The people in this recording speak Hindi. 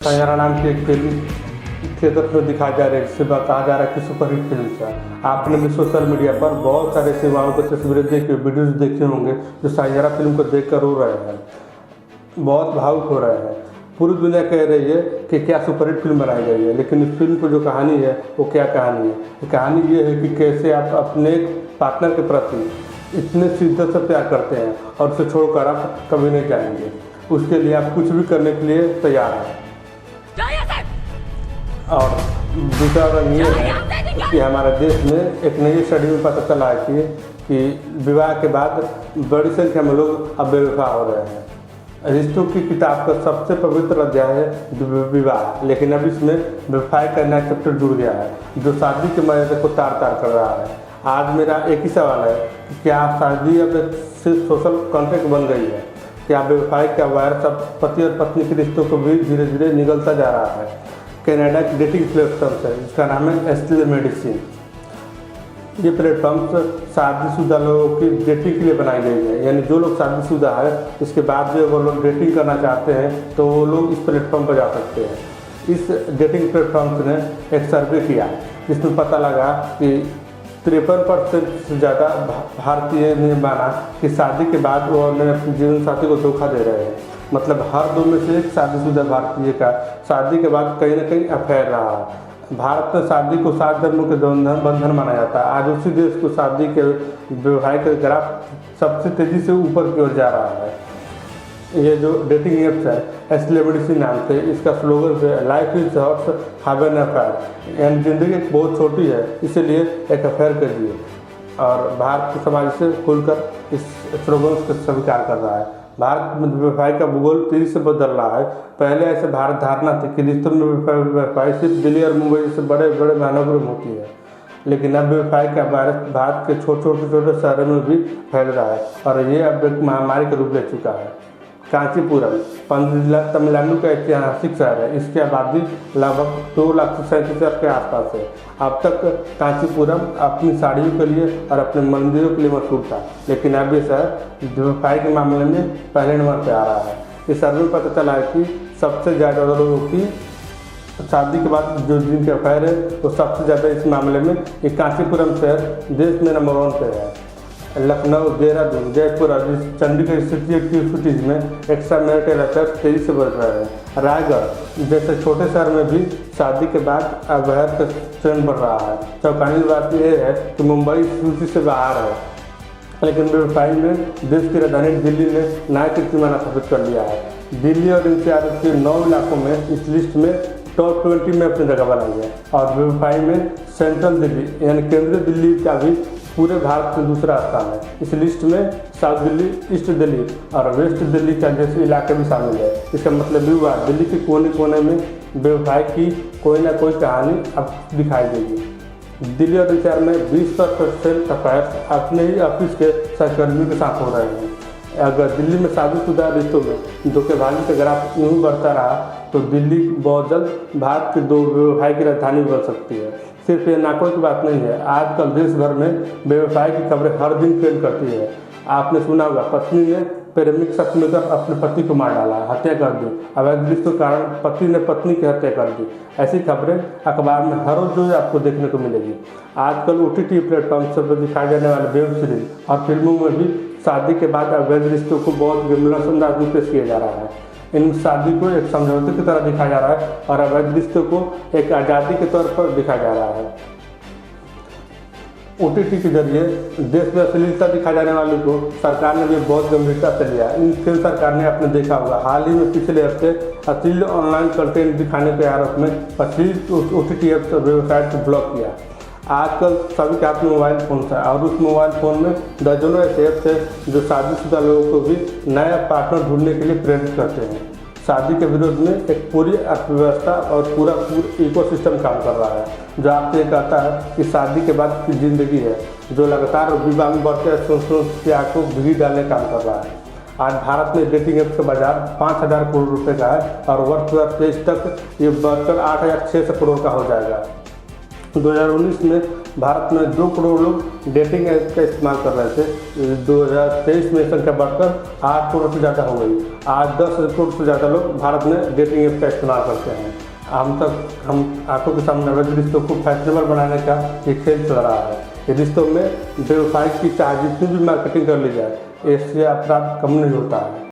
सैयारा नाम की एक फिल्म थिएटर में दिखाई जा रही है, जिसे कहा जा रहा है कि सुपरहिट फिल्म है। आपने भी सोशल मीडिया पर बहुत सारे सिनेमाओं की तस्वीरें देखी, वीडियोज देखे होंगे जो सैयारा फिल्म को देखकर रो रहे हैं, बहुत भावुक हो रहे हैं। पूरी दुनिया कह रही है कि क्या सुपरहिट फिल्म बनाई गई है, लेकिन इस फिल्म को जो कहानी है वो क्या कहानी है। कहानी ये है कि कैसे आप अपने पार्टनर के प्रति इतने शिद्दत से प्यार करते हैं और उसे छोड़कर आप कभी नहीं जाएंगे। उसके लिए आप कुछ भी करने के लिए तैयार हैं। और दूसरा रंग ये है कि हमारे देश में एक नई स्टडी में पता चला है कि विवाह के बाद बड़ी संख्या में लोग अब बेवफा हो रहे हैं। रिश्तों की किताब का सबसे पवित्र अध्याय है विवाह, लेकिन अब इसमें बेवफाई का नया चैप्टर जुड़ गया है जो शादी के मर्यादा को तार तार कर रहा है। आज मेरा एक ही सवाल है कि क्या शादी अब सिर्फ सोशल कॉन्ट्रैक्ट बन गई है? क्या बेवफाई का वायरस अब पति और पत्नी के रिश्तों को भी धीरे धीरे निगलता जा रहा है? कनाडा की डेटिंग प्लेटफॉर्म है जिसका नाम है एस्टले मेडिसिन। ये प्लेटफॉर्म शादीशुदा लोगों की डेटिंग के लिए बनाई गई है, यानी जो लोग शादीशुदा है इसके बाद में वो लोग डेटिंग करना चाहते हैं तो वो लोग इस प्लेटफॉर्म पर जा सकते हैं। इस डेटिंग प्लेटफॉर्म ने एक सर्वे किया जिसमें पता लगा कि 53% से ज़्यादा भारतीय ने माना कि शादी के बाद वो अपने जीवन साथी को धोखा दे रहे हैं। मतलब हर दो में से एक शादीशुदा भारतीय का शादी के बाद कहीं ना कहीं अफेयर रहा है। भारत में शादी को 7 जन्मों के बंधन माना जाता है। आज उसी देश को शादी के वैवाहिक ग्राफ सबसे तेज़ी से ऊपर की ओर जा रहा है। ये जो डेटिंग ऐप्स है एस्टले मेडिसिन नाम से, इसका स्लोगन है life is hot have an affair, यानी जिंदगी बहुत छोटी है इसीलिए एक अफेयर करिए। और भारत के समाज से खुलकर इस स्लोगन को स्वीकार कर रहा है। भारत में व्यवसाय का भूगोल तेजी से बदल रहा है। पहले ऐसे भारत धारणा थी कि रिश्तों में व्यवसाय सिर्फ दिल्ली और मुंबई से बड़े बड़े महानगरों में होती है, लेकिन अब व्यवसाय का वायरस भारत के छोटे शहरों में भी फैल रहा है और ये अब एक महामारी का रूप ले चुका है। कांचीपुरम तमिलनाडु का ऐतिहासिक शहर है। इसकी आबादी लगभग 2,37,000 के आसपास है। अब तक कांचीपुरम अपनी साड़ियों के लिए और अपने मंदिरों के लिए मशहूर था, लेकिन अब ये शहर व्यवसाय के मामले में पहले नंबर पर आ रहा है। इस सर्वे में पता चला है कि सबसे ज़्यादा लोगों की शादी के बाद जो जिनके अफेयर है वो सबसे ज़्यादा इस मामले में ये कांचीपुरम शहर देश में नंबर 1 पे है। लखनऊ, देहरादून, जयपुर और चंडीगढ़ सिटीज़ में एक्स्ट्रा मैरिटल अफेयर तेजी से बढ़ रहे हैं। रायगढ़ जैसे छोटे शहर में भी शादी के बाद अफेयर का ट्रेंड बढ़ रहा है। चौंकाने की बात यह है कि मुंबई सूची से बाहर है, लेकिन व्यवसाय में देश की राजधानी दिल्ली ने नया कीर्तिमान स्थापित कर लिया है। दिल्ली और एनसीआर के 9 इलाकों में इस लिस्ट में टॉप 20 में अपनी जगह बनाई है। और व्यवसाय में सेंट्रल दिल्ली यानी केंद्रीय दिल्ली का भी पूरे भारत में दूसरा स्थान है। इस लिस्ट में साउथ दिल्ली, ईस्ट दिल्ली और वेस्ट दिल्ली का जैसे इलाके भी शामिल है। इसका मतलब भी हुआ दिल्ली के कोने कोने में व्यवसाय की कोई ना कोई कहानी अब दिखाई देगी। दिल्ली और एनसीआर में 20% अफेयर अपने ही ऑफिस के सहकर्मियों के साथ हो रहे हैं। अगर दिल्ली में शादीशुदा रिश्तों में धोखेबाजी का ग्राफ यूँ बढ़ता रहा तो दिल्ली बहुत जल्द भारत के 2 व्यवसाय की राजधानी बन सकती है। सिर्फ ये नाकों की बात नहीं है, आजकल देश भर में व्यवसाय की खबरें हर दिन ट्रेंड करती है। आपने सुना होगा पत्नी ने प्रेमिक शख्स मिलकर अपने पति को मार डाला, हत्या कर दी। अवैध रिश्तों के कारण पति ने पत्नी की हत्या कर दी। ऐसी खबरें अखबार में हर रोज आपको देखने को मिलेगी। आजकल OTT प्लेटफॉर्म पर दिखाए जाने वाले वेब सीरीज और फिल्मों में भी शादी के बाद अवैध रिश्तों को बहुत गंभीर अंदाज में पेश किया जा रहा है। इन शादी को एक समझौते की तरह दिखाया जा रहा है और अवैध रिश्तों को एक आज़ादी के तौर पर दिखाया जा रहा है। OTT के जरिए देश में अश्लीलता दिखाई जाने वाली को सरकार ने भी बहुत गंभीरता से लिया। इन फिल्म सरकार ने आपने देखा होगा हाल ही में पिछले हफ्ते अश्लील ऑनलाइन कंटेंट दिखाने के आरोप में 25 OTT ऐप्स और वेबसाइट को ब्लॉक किया। आजकल सभी के हाथ में मोबाइल फ़ोन है और उस मोबाइल फ़ोन में दर्जनों ऐसे ऐप्स हैं जो शादीशुदा लोगों को भी नया पार्टनर ढूंढने के लिए प्रेरित करते हैं। शादी के विरोध में एक पूरी अर्थव्यवस्था और पूरा इकोसिस्टम काम कर रहा है जो आपसे ये कहता है कि शादी के बाद की ज़िंदगी है, जो लगातार विवाह में बढ़ते संस्कृतियों को भीड़ डालने काम कर रहा है। आज भारत में डेटिंग ऐप्स का बाजार 5,000 करोड़ रुपए का है और वर्ष 2023 तक ये बढ़कर 8,600 करोड़ का हो जाएगा। 2019 में भारत में 2 करोड़ लोग डेटिंग ऐप का इस्तेमाल कर रहे थे। 2023 में संख्या बढ़कर 8 करोड़ से ज़्यादा हो गई। आज 10 करोड़ से ज़्यादा लोग भारत में डेटिंग ऐप का इस्तेमाल करते हैं। हम आंखों के सामने अवैध रिश्तों को फैशनेबल बनाने का ये खेल चल रहा है। ये रिश्तों में बेवफाई की चाहे जितनी भी मार्केटिंग कर ली जाए, इससे अपराध कम नहीं होता है।